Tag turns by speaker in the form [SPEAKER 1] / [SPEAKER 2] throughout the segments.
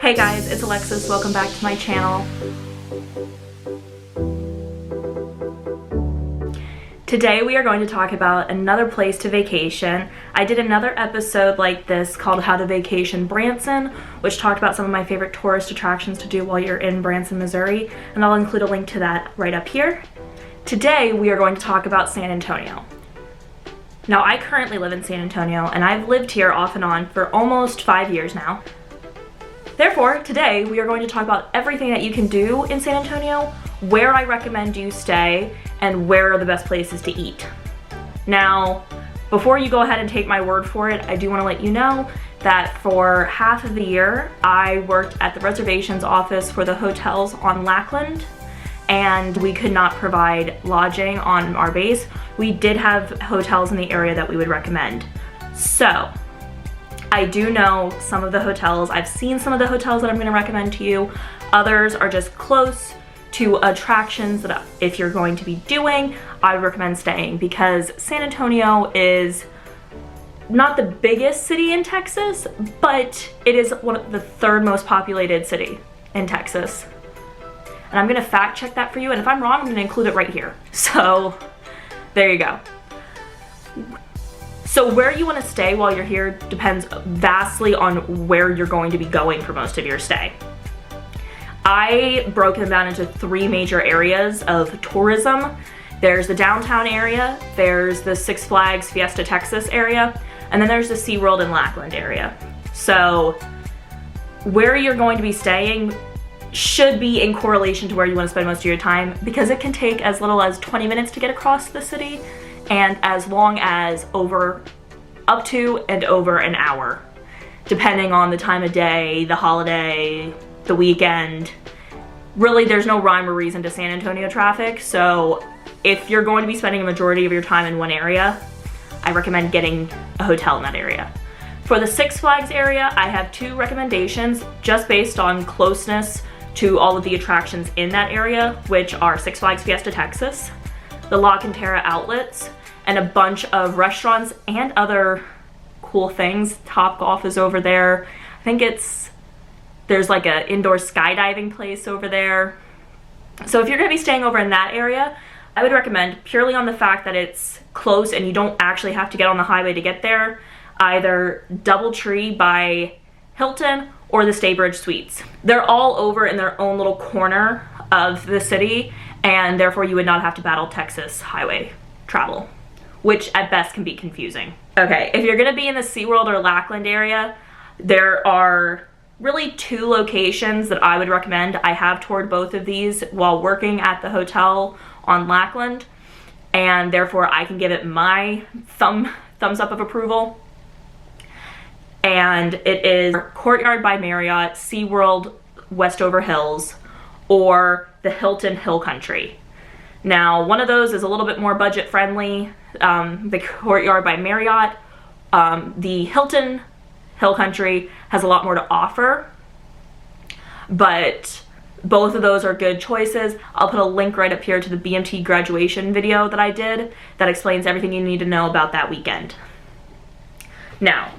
[SPEAKER 1] Hey guys, it's Alexis. Welcome back to my channel. Today we are going to talk about another place to vacation. I did another episode like this called How to Vacation Branson, which talked about some of my favorite tourist attractions to do while you're in Branson, Missouri, and I'll include a link to that right up here. Today we are going to talk about San Antonio. Now, I currently live in San Antonio, and I've lived here off and on for almost 5 years now. Therefore, today we are going to talk about everything that you can do in San Antonio, where I recommend you stay, and where are the best places to eat. Now, before you go ahead and take my word for it, I do want to let you know that for half of the year, I worked at the reservations office for the hotels on Lackland, and we could not provide lodging on our base. We did have hotels in the area that we would recommend. So, I do know some of the hotels. I've seen some of the hotels that I'm going to recommend to you. Others are just close to attractions that if you're going to be doing, I would recommend staying, because San Antonio is not the biggest city in Texas, but it is one of the third most populated city in Texas. And I'm going to fact check that for you, and if I'm wrong, I'm going to include it right here. So there you go. So where you want to stay while you're here depends vastly on where you're going to be going for most of your stay. I broke them down into 3 major areas of tourism. There's the downtown area, there's the Six Flags Fiesta Texas area, and then there's the SeaWorld and Lackland area. So where you're going to be staying should be in correlation to where you want to spend most of your time, because it can take as little as 20 minutes to get across the city and as long as up to and over an hour, depending on the time of day, the holiday, the weekend. Really, there's no rhyme or reason to San Antonio traffic, so if you're going to be spending a majority of your time in one area, I recommend getting a hotel in that area. For the Six Flags area, I have 2 recommendations just based on closeness to all of the attractions in that area, which are Six Flags Fiesta Texas, the La Cantera outlets, and a bunch of restaurants and other cool things. Topgolf is over there. I think there's like an indoor skydiving place over there. So if you're gonna be staying over in that area, I would recommend, purely on the fact that it's close and you don't actually have to get on the highway to get there, either DoubleTree by Hilton or the Staybridge Suites. They're all over in their own little corner of the city, and therefore you would not have to battle Texas highway travel, which at best can be confusing. Okay, if you're gonna be in the SeaWorld or Lackland area, there are really 2 locations that I would recommend. I have toured both of these while working at the hotel on Lackland, and therefore I can give it my thumbs up of approval. And it is Courtyard by Marriott, SeaWorld Westover Hills, or the Hilton Hill Country. Now, one of those is a little bit more budget friendly, the Courtyard by Marriott. The Hilton Hill Country has a lot more to offer, but both of those are good choices. I'll put a link right up here to the BMT graduation video that I did that explains everything you need to know about that weekend. Now,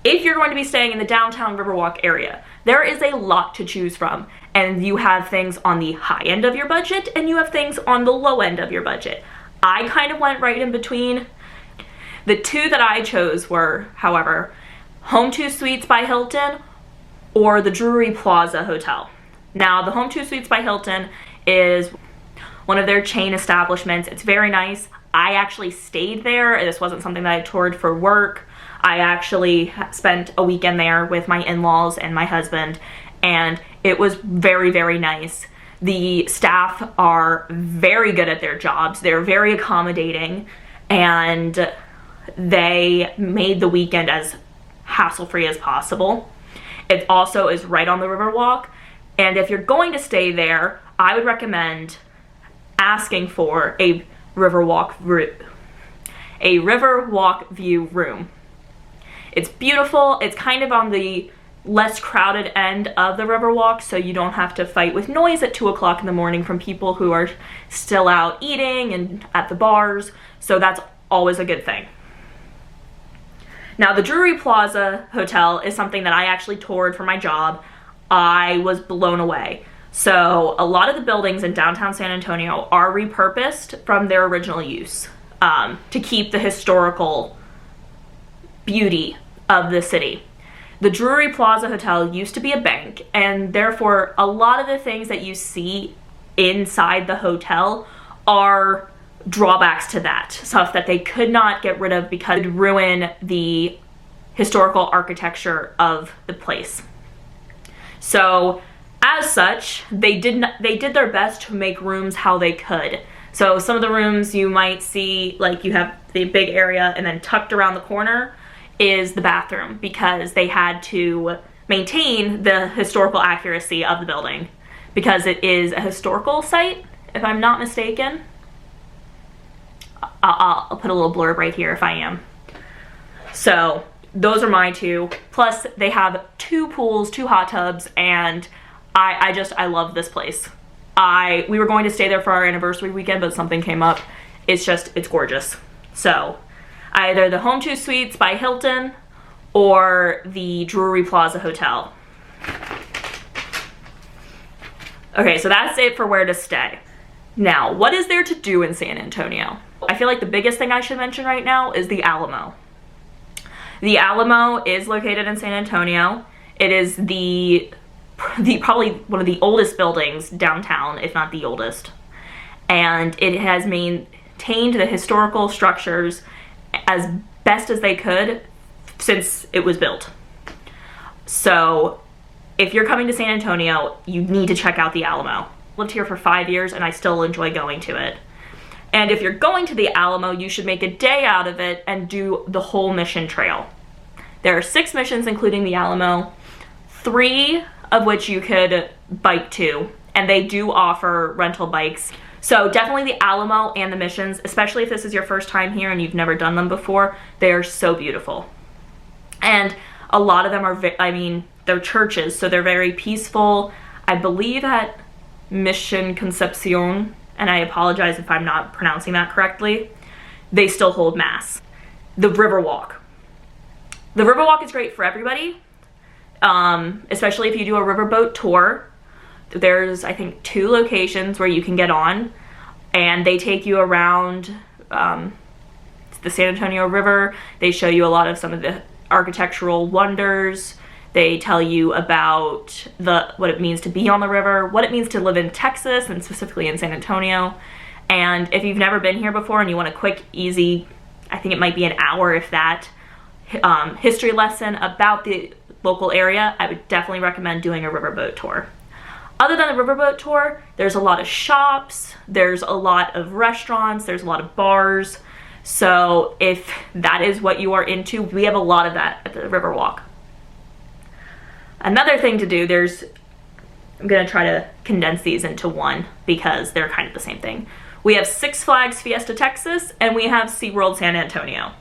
[SPEAKER 1] if you're going to be staying in the downtown Riverwalk area, there is a lot to choose from, and you have things on the high end of your budget and you have things on the low end of your budget. I kind of went right in between. The 2 that I chose were, however, Home2 Suites by Hilton or the Drury Plaza Hotel. Now, the Home2 Suites by Hilton is one of their chain establishments. It's very nice. I actually stayed there. This wasn't something that I toured for work. I actually spent a weekend there with my in-laws and my husband, and it was very, very nice. The staff are very good at their jobs. They're very accommodating, and they made the weekend as hassle-free as possible. It also is right on the Riverwalk, and if you're going to stay there, I would recommend asking for a Riverwalk view room. It's beautiful. It's kind of on the less crowded end of the Riverwalk, so you don't have to fight with noise at 2 o'clock in the morning from people who are still out eating and at the bars, so that's always a good thing. Now, the Drury Plaza Hotel is something that I actually toured for my job I was blown away. So a lot of the buildings in downtown San Antonio are repurposed from their original use to keep the historical beauty of the city. The Drury Plaza Hotel used to be a bank, and therefore a lot of the things that you see inside the hotel are drawbacks to that, stuff that they could not get rid of because it would ruin the historical architecture of the place. So as such, they did their best to make rooms how they could. So some of the rooms you might see, like you have the big area and then tucked around the corner is the bathroom, because they had to maintain the historical accuracy of the building because it is a historical site, if I'm not mistaken. I'll put a little blurb right here if I am. So those are my two. Plus they have 2 pools, 2 hot tubs, and I love this place. We were going to stay there for our anniversary weekend, but something came up. It's gorgeous. So either the Home 2 Suites by Hilton or the Drury Plaza Hotel. Okay, so that's it for where to stay. Now, what is there to do in San Antonio? I feel like the biggest thing I should mention right now is the Alamo. The Alamo is located in San Antonio. It is the probably one of the oldest buildings downtown, if not the oldest. And it has maintained the historical structures as best as they could since it was built. So if you're coming to San Antonio, you need to check out the Alamo. Lived here for 5 years and I still enjoy going to it. And if you're going to the Alamo, you should make a day out of it and do the whole Mission Trail. There are 6 missions including the Alamo, 3 of which you could bike to, and they do offer rental bikes. So definitely the Alamo and the missions, especially if this is your first time here and you've never done them before, they are so beautiful. And a lot of them are, they're churches, so they're very peaceful. I believe at Mission Concepcion, and I apologize if I'm not pronouncing that correctly, they still hold mass. The Riverwalk. The Riverwalk is great for everybody, especially if you do a riverboat tour. There's, I think, 2 locations where you can get on, and they take you around the San Antonio River. They show you a lot of some of the architectural wonders. They tell you about what it means to be on the river, what it means to live in Texas, and specifically in San Antonio. And if you've never been here before and you want a quick, easy, I think it might be an hour if that, history lesson about the local area, I would definitely recommend doing a riverboat tour. Other than the riverboat tour, there's a lot of shops, there's a lot of restaurants, there's a lot of bars. So if that is what you are into, we have a lot of that at the Riverwalk. Another thing to do, I'm gonna try to condense these into one because they're kind of the same thing. We have Six Flags Fiesta Texas and we have SeaWorld San Antonio.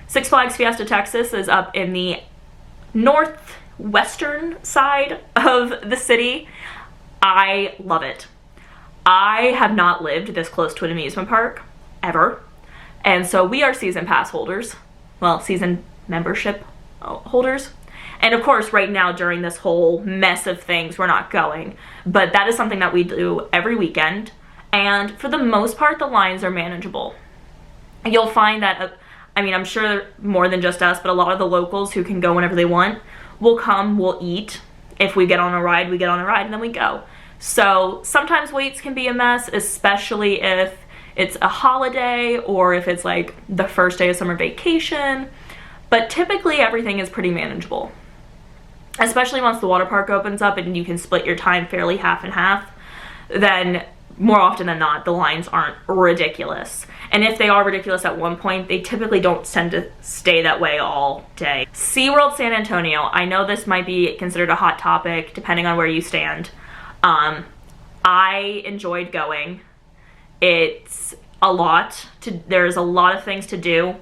[SPEAKER 1] Six Flags Fiesta Texas is up in the northwestern side of the city. I love it. I have not lived this close to an amusement park ever. And so we are season pass holders, well, season membership holders. And of course, right now during this whole mess of things, we're not going. But that is something that we do every weekend. And for the most part, the lines are manageable. You'll find that, I'm sure more than just us, but a lot of the locals who can go whenever they want will come, we'll eat. If we get on a ride, we get on a ride and then we go. So sometimes waits can be a mess, especially if it's a holiday or if it's like the first day of summer vacation. But typically everything is pretty manageable. Especially once the water park opens up and you can split your time fairly half and half, then more often than not, the lines aren't ridiculous. And if they are ridiculous at one point, they typically don't tend to stay that way all day. SeaWorld San Antonio, I know this might be considered a hot topic depending on where you stand. I enjoyed going. It's a lot. There's a lot of things to do.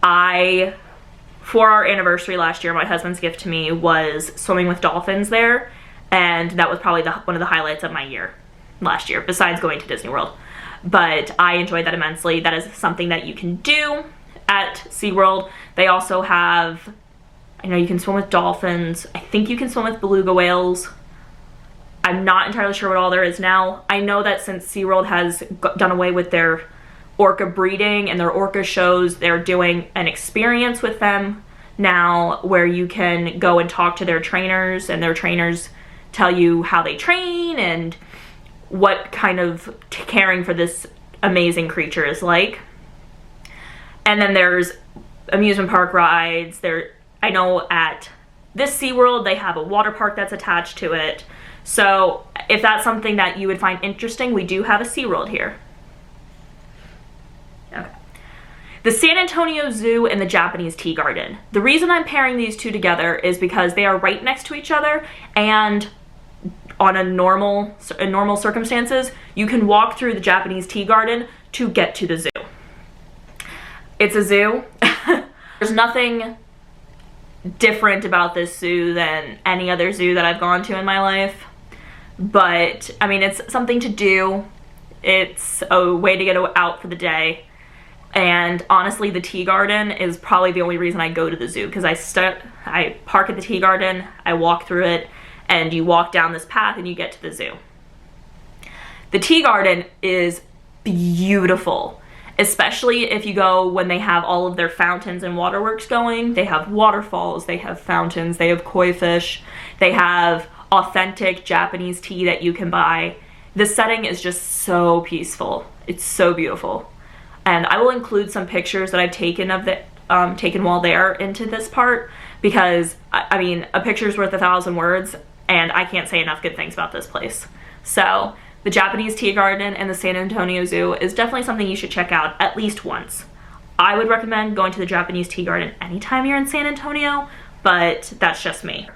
[SPEAKER 1] For our anniversary last year, my husband's gift to me was swimming with dolphins there, and that was probably one of the highlights of my year last year, besides going to Disney World. But I enjoyed that immensely. That is something that you can do at SeaWorld. They also have, I know you can swim with dolphins. I think you can swim with beluga whales. I'm not entirely sure what all there is now. I know that since SeaWorld has done away with their orca breeding and their orca shows, they're doing an experience with them now where you can go and talk to their trainers, and their trainers tell you how they train and what kind of caring for this amazing creature is like. And then there's amusement park rides. I know at this SeaWorld they have a water park that's attached to it. So if that's something that you would find interesting, we do have a SeaWorld here. Okay. The San Antonio Zoo and the Japanese Tea Garden. The reason I'm pairing these two together is because they are right next to each other, and in normal circumstances, you can walk through the Japanese Tea Garden to get to the zoo. It's a zoo. There's nothing different about this zoo than any other zoo that I've gone to in my life. But, I mean, it's something to do. It's a way to get out for the day. And honestly, the Tea Garden is probably the only reason I go to the zoo, because I park at the Tea Garden, I walk through it, and you walk down this path and you get to the zoo. The Tea Garden is beautiful, especially if you go when they have all of their fountains and waterworks going. They have waterfalls, they have fountains, they have koi fish, they have authentic Japanese tea that you can buy. The setting is just so peaceful. It's so beautiful. And I will include some pictures that I've taken of taken while there into this part, because I mean, a picture's worth 1,000 words, and I can't say enough good things about this place. So the Japanese Tea Garden and the San Antonio Zoo is definitely something you should check out at least once. I would recommend going to the Japanese Tea Garden anytime you're in San Antonio, but that's just me.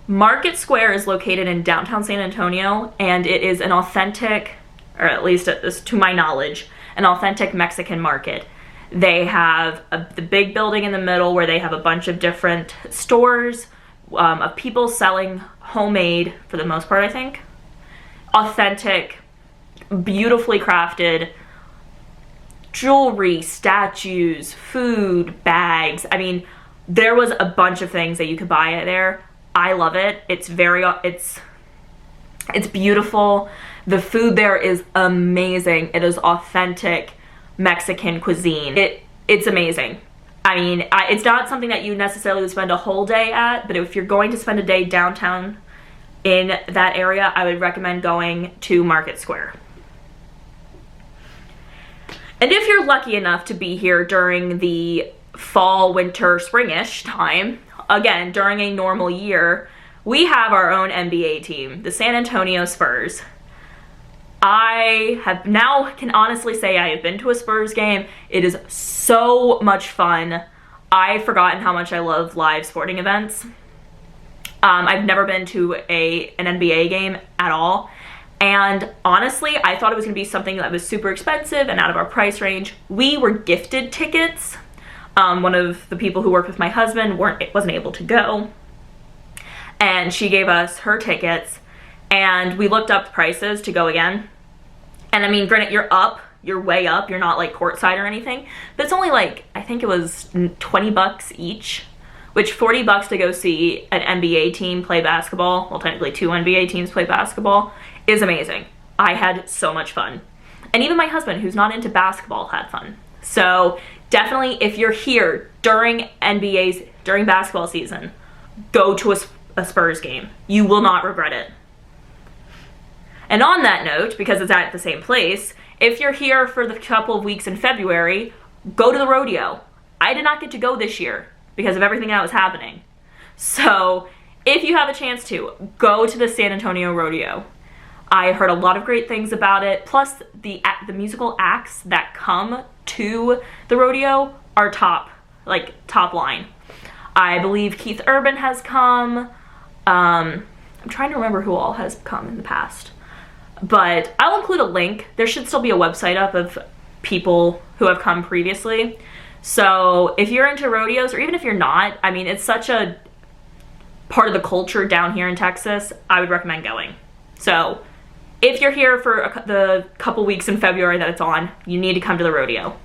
[SPEAKER 1] Market Square is located in downtown San Antonio, and it is an authentic, or at least to my knowledge, an authentic Mexican market. They have the big building in the middle where they have a bunch of different stores of people selling homemade, for the most part I think, authentic, beautifully crafted jewelry, statues, food, bags. I mean, there was a bunch of things that you could buy there. I love it. It's beautiful. The food there is amazing. It is authentic Mexican cuisine. It's amazing. I mean, it's not something that you necessarily would spend a whole day at, but if you're going to spend a day downtown in that area, I would recommend going to Market Square. And if you're lucky enough to be here during the fall, winter, springish time, again, during a normal year, we have our own NBA team, the San Antonio Spurs. I have now can honestly say I have been to a Spurs game. It is so much fun. I've forgotten how much I love live sporting events. I've never been to an NBA game at all. And honestly, I thought it was going to be something that was super expensive and out of our price range. We were gifted tickets. One of the people who worked with my husband wasn't able to go, and she gave us her tickets, and we looked up the prices to go again. And I mean, granted, you're way up, you're not like courtside or anything, but it's only like, I think it was 20 bucks each, which 40 bucks to go see an NBA team play basketball, well, technically two NBA teams play basketball, is amazing. I had so much fun. And even my husband, who's not into basketball, had fun. So definitely, if you're here during basketball season, go to a Spurs game. You will not regret it. And on that note, because it's at the same place, if you're here for the couple of weeks in February, go to the rodeo. I did not get to go this year because of everything that was happening. So if you have a chance to, go to the San Antonio Rodeo. I heard a lot of great things about it. Plus, the musical acts that come to the rodeo are top line. I believe Keith Urban has come. I'm trying to remember who all has come in the past. But I'll include a link. There should still be a website up of people who have come previously. So if you're into rodeos, or even if you're not, I mean, it's such a part of the culture down here in Texas, I would recommend going. So if you're here for the couple weeks in February that it's on, you need to come to the rodeo.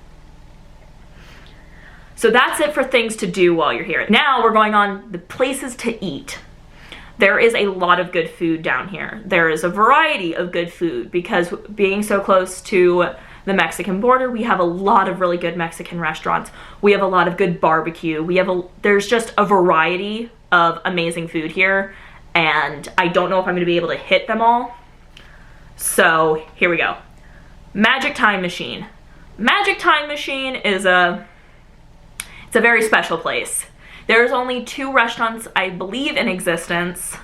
[SPEAKER 1] So that's it for things to do while you're here. Now we're going on the places to eat. there is a lot of good food down here. There is a variety of good food because being so close to the Mexican border, we have a lot of really good Mexican restaurants. We have a lot of good barbecue. There's just a variety of amazing food here, and I don't know if I'm gonna be able to hit them all. So here we go. Magic Time Machine. Magic Time Machine is it's a very special place. There's only 2 restaurants, I believe, in existence.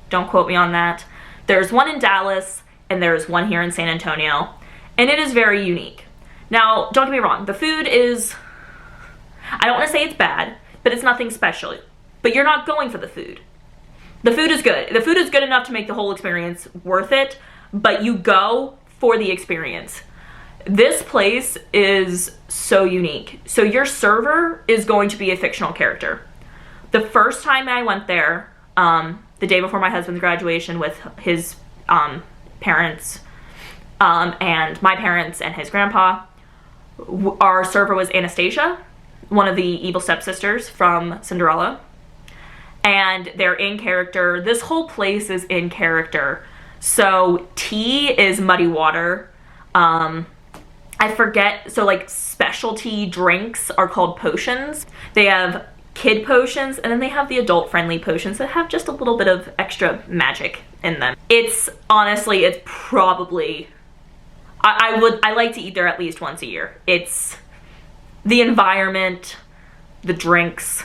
[SPEAKER 1] Don't quote me on that. There's one in Dallas, and there's one here in San Antonio, and it is very unique. Now, don't get me wrong, the food is, I don't want to say it's bad, but it's nothing special. But you're not going for the food. The food is good. The food is good enough to make the whole experience worth it, but you go for the experience. This place is so unique. So your server is going to be a fictional character. The first time I went there, the day before my husband's graduation with his parents and my parents and his grandpa, our server was Anastasia, one of the evil stepsisters from Cinderella. And they're in character. This whole place is in character. So tea is muddy water. I forget, so like specialty drinks are called potions. They have kid potions, and then they have the adult-friendly potions that have just a little bit of extra magic in them. It's probably, I like to eat there at least once a year. It's the environment, the drinks.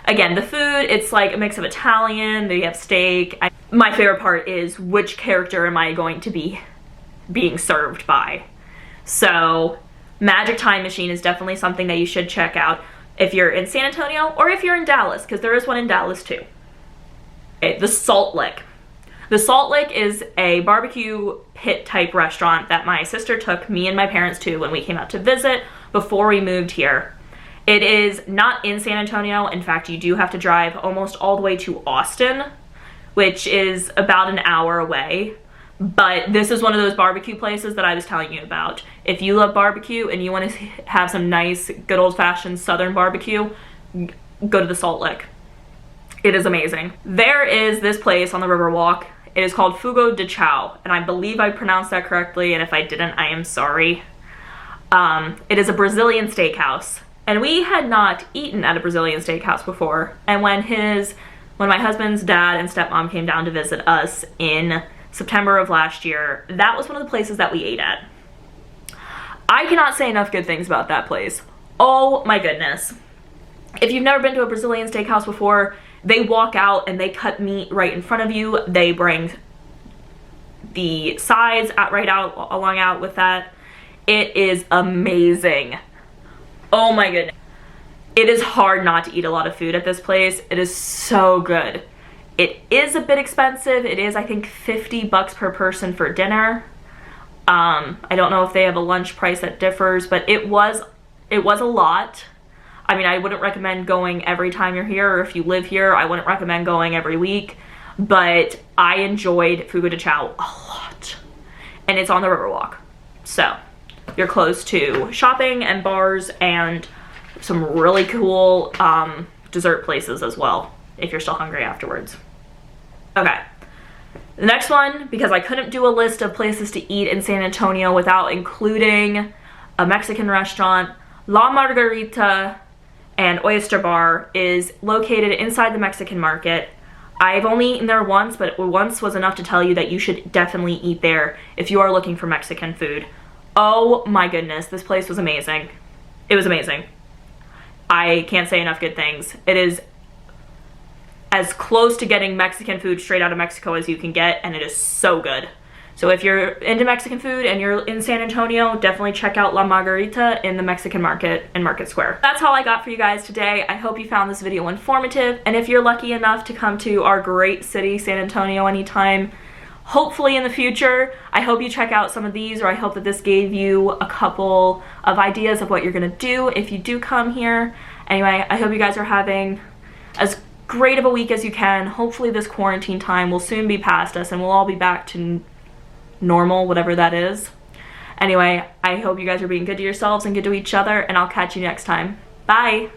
[SPEAKER 1] Again, the food, it's like a mix of Italian, they have steak. My favorite part is which character am I going to be being served by. So Magic Time Machine is definitely something that you should check out if you're in San Antonio or if you're in Dallas, because there is one in Dallas too. Okay, the Salt Lick. The Salt Lick is a barbecue pit type restaurant that my sister took me and my parents to when we came out to visit before we moved here. It is not in San Antonio. In fact, you do have to drive almost all the way to Austin, which is about an hour away. But this is one of those barbecue places that I was telling you about. If you love barbecue and you want to have some nice, good old-fashioned southern barbecue, go to the Salt Lick. It is amazing. There is this place on the Riverwalk. It is called Fogo de Chao, and I believe I pronounced that correctly, and if I didn't, I am sorry. It is a Brazilian steakhouse, and we had not eaten at a Brazilian steakhouse before, and when my husband's dad and stepmom came down to visit us in September of last year, that was one of the places that we ate at. I cannot say enough good things about that place. Oh my goodness. If you've never been to a Brazilian steakhouse before, they walk out and they cut meat right in front of you. They bring the sides along out with that. It is amazing. Oh my goodness. It is hard not to eat a lot of food at this place. It is so good. It is a bit expensive. It is, I think, $50 per person for dinner. I don't know if they have a lunch price that differs, but it was a lot. I mean, I wouldn't recommend going every time you're here, or if you live here, I wouldn't recommend going every week, but I enjoyed Fogo de Chao a lot. And it's on the Riverwalk. So, you're close to shopping and bars and some really cool dessert places as well, if you're still hungry afterwards. Okay, the next one, because I couldn't do a list of places to eat in San Antonio without including a Mexican restaurant, La Margarita and Oyster Bar is located inside the Mexican market. I've only eaten there once, but once was enough to tell you that you should definitely eat there if you are looking for Mexican food. Oh my goodness, this place was amazing. It was amazing. I can't say enough good things. It is as close to getting Mexican food straight out of Mexico as you can get, and it is so good. So if you're into Mexican food and you're in San Antonio, definitely check out La Margarita in the Mexican market in Market Square. That's all I got for you guys today. I hope you found this video informative, and if you're lucky enough to come to our great city, San Antonio, anytime, hopefully in the future, I hope you check out some of these, or I hope that this gave you a couple of ideas of what you're gonna do if you do come here. Anyway, I hope you guys are having as great of a week as you can. Hopefully this quarantine time will soon be past us and we'll all be back to normal, whatever that is. Anyway, I hope you guys are being good to yourselves and good to each other, and I'll catch you next time. Bye!